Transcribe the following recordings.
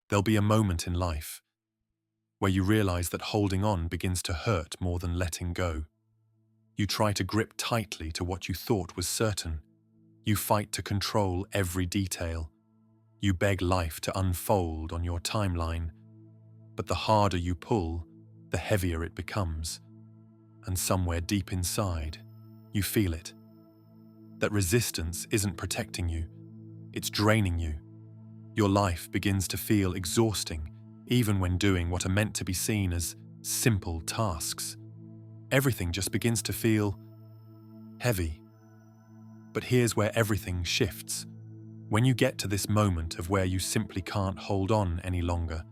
There'll be a moment in life where you realize that holding on begins to hurt more than letting go. You try to grip tightly to what you thought was certain. You fight to control every detail. You beg life to unfold on your timeline. But the harder you pull, the heavier it becomes. And somewhere deep inside, you feel it. That resistance isn't protecting you, it's draining you. Your life begins to feel exhausting, even when doing what are meant to be seen as simple tasks. Everything just begins to feel heavy. But here's where everything shifts. When you get to this moment of where you simply can't hold on any longer,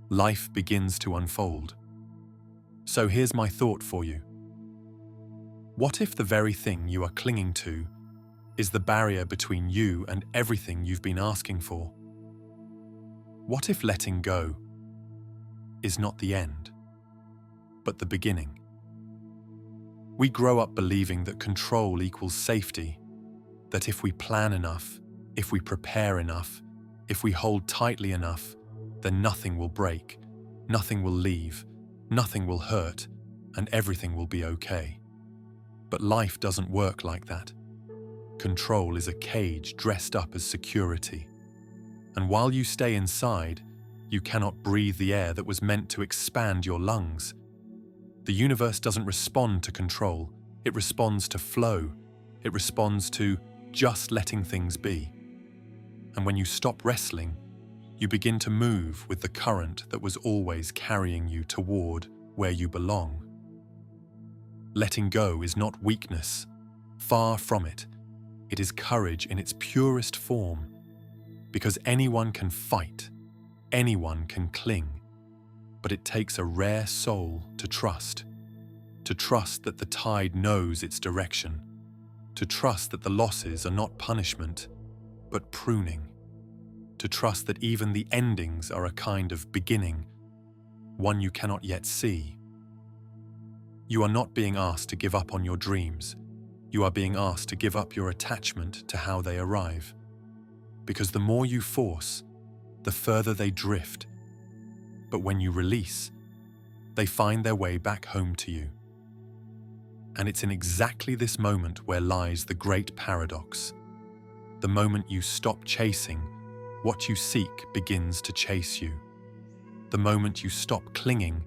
life begins to unfold. So here's my thought for you. What if the very thing you are clinging to is the barrier between you and everything you've been asking for? What if letting go is not the end, but the beginning? We grow up believing that control equals safety, that if we plan enough, if we prepare enough, if we hold tightly enough, then nothing will break, nothing will leave, nothing will hurt, and everything will be okay. But life doesn't work like that. Control is a cage dressed up as security. And while you stay inside, you cannot breathe the air that was meant to expand your lungs. The universe doesn't respond to control, it responds to flow. It responds to just letting things be. And when you stop wrestling, you begin to move with the current that was always carrying you toward where you belong. Letting go is not weakness. Far from it. It is courage in its purest form. Because anyone can fight, anyone can cling. But it takes a rare soul to trust. To trust that the tide knows its direction. To trust that the losses are not punishment, but pruning. To trust that even the endings are a kind of beginning, one you cannot yet see. You are not being asked to give up on your dreams. You are being asked to give up your attachment to how they arrive. Because the more you force, the further they drift. But when you release, they find their way back home to you. And it's in exactly this moment where lies the great paradox. The moment you stop chasing, what you seek begins to chase you. The moment you stop clinging,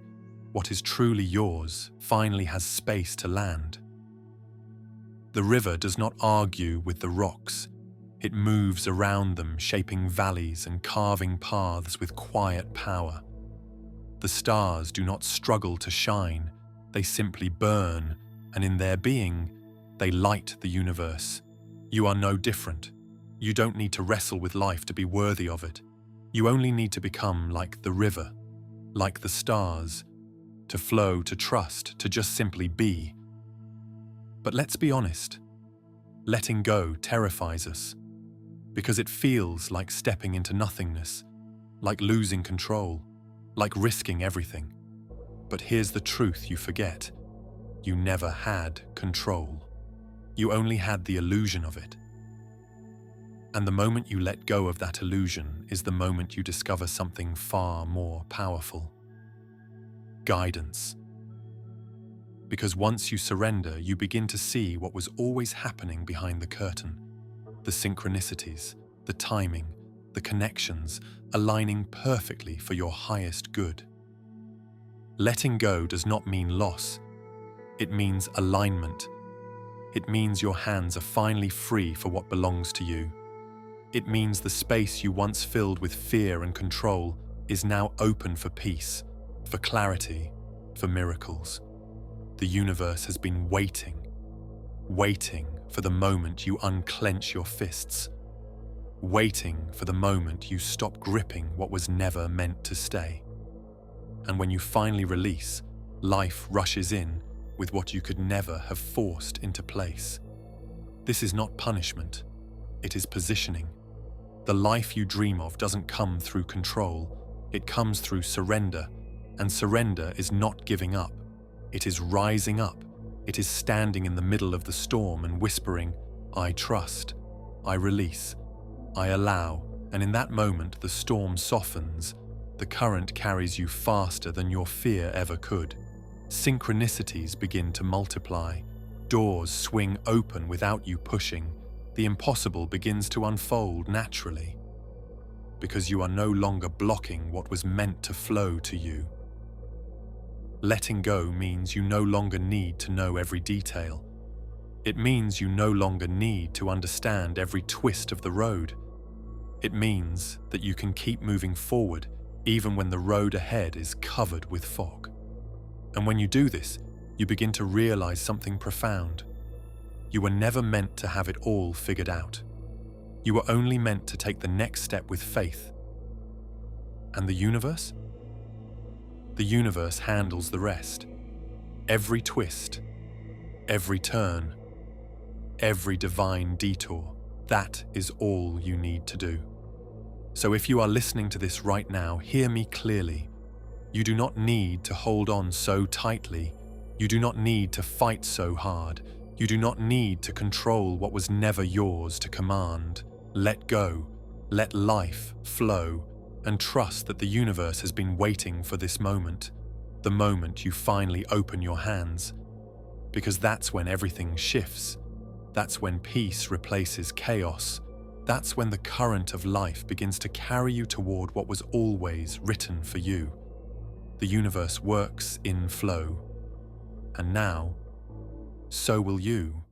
what is truly yours finally has space to land. The river does not argue with the rocks. It moves around them, shaping valleys and carving paths with quiet power. The stars do not struggle to shine, they simply burn, and in their being, they light the universe. You are no different. You don't need to wrestle with life to be worthy of it. You only need to become like the river, like the stars, to flow, to trust, to just simply be. But let's be honest, letting go terrifies us, because it feels like stepping into nothingness, like losing control, like risking everything. But here's the truth you forget. You never had control. You only had the illusion of it. And the moment you let go of that illusion is the moment you discover something far more powerful. Guidance. Because once you surrender, you begin to see what was always happening behind the curtain. The synchronicities, the timing, the connections, aligning perfectly for your highest good. Letting go does not mean loss. It means alignment. It means your hands are finally free for what belongs to you. It means the space you once filled with fear and control is now open for peace, for clarity, for miracles. The universe has been waiting for the moment you unclench your fists, waiting for the moment you stop gripping what was never meant to stay. And when you finally release, life rushes in with what you could never have forced into place. This is not punishment, it is positioning. The life you dream of doesn't come through control, it comes through surrender, and surrender is not giving up. It is rising up. It is standing in the middle of the storm and whispering, I trust, I release, I allow, And in that moment, the storm softens, the current carries you faster than your fear ever could. Synchronicities begin to multiply. Doors swing open without you pushing. The impossible begins to unfold naturally, because you are no longer blocking what was meant to flow to you. Letting go means you no longer need to know every detail. It means you no longer need to understand every twist of the road. It means that you can keep moving forward even when the road ahead is covered with fog. And when you do this, you begin to realize something profound. You were never meant to have it all figured out. You were only meant to take the next step with faith. And the universe? The universe handles the rest. Every twist, every turn, every divine detour, that is all you need to do. So if you are listening to this right now, hear me clearly. You do not need to hold on so tightly. You do not need to fight so hard. You do not need to control what was never yours to command. Let go, let life flow, and trust that the universe has been waiting for this moment, the moment you finally open your hands. Because that's when everything shifts. That's when peace replaces chaos. That's when the current of life begins to carry you toward what was always written for you. The universe works in flow. And now, so will you.